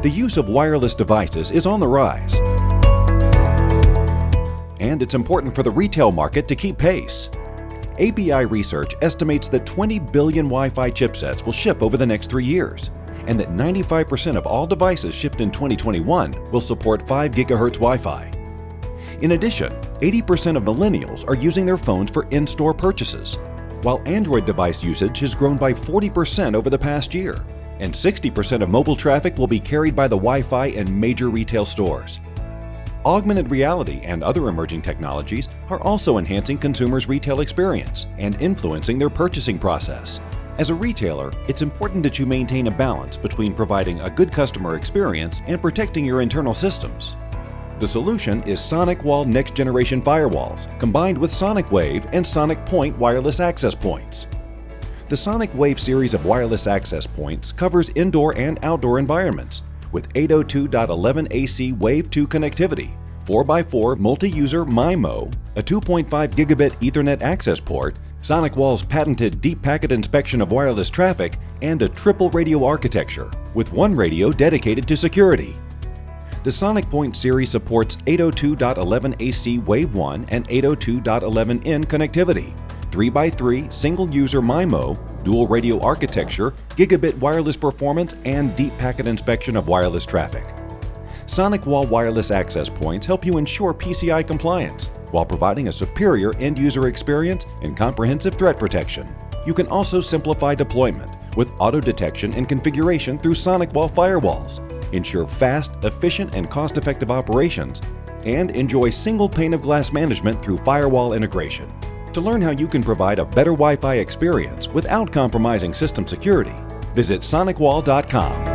The use of wireless devices is on the rise, and it's important for the retail market to keep pace. ABI Research estimates that 20 billion Wi-Fi chipsets will ship over the next 3 years, and that 95% of all devices shipped in 2021 will support 5 GHz Wi-Fi. In addition, 80% of millennials are using their phones for in-store purchases, while Android device usage has grown by 40% over the past year, and 60% of mobile traffic will be carried by the Wi-Fi in major retail stores. Augmented reality and other emerging technologies are also enhancing consumers' retail experience and influencing their purchasing process. As a retailer, it's important that you maintain a balance between providing a good customer experience and protecting your internal systems. The solution is SonicWall next-generation firewalls combined with SonicWave and SonicPoint wireless access points. The SonicWave series of wireless access points covers indoor and outdoor environments with 802.11ac Wave 2 connectivity, 4x4 multi-user MIMO, a 2.5 gigabit Ethernet access port, SonicWall's patented deep packet inspection of wireless traffic, and a triple radio architecture with one radio dedicated to security. The SonicPoint series supports 802.11ac Wave 1 and 802.11n connectivity, 3x3 single-user MIMO, dual radio architecture, gigabit wireless performance, and deep packet inspection of wireless traffic. SonicWall wireless access points help you ensure PCI compliance while providing a superior end-user experience and comprehensive threat protection. You can also simplify deployment with auto detection and configuration through SonicWall firewalls, ensure fast, efficient, and cost-effective operations, and enjoy single pane of glass management through firewall integration. To learn how you can provide a better Wi-Fi experience without compromising system security, visit SonicWall.com.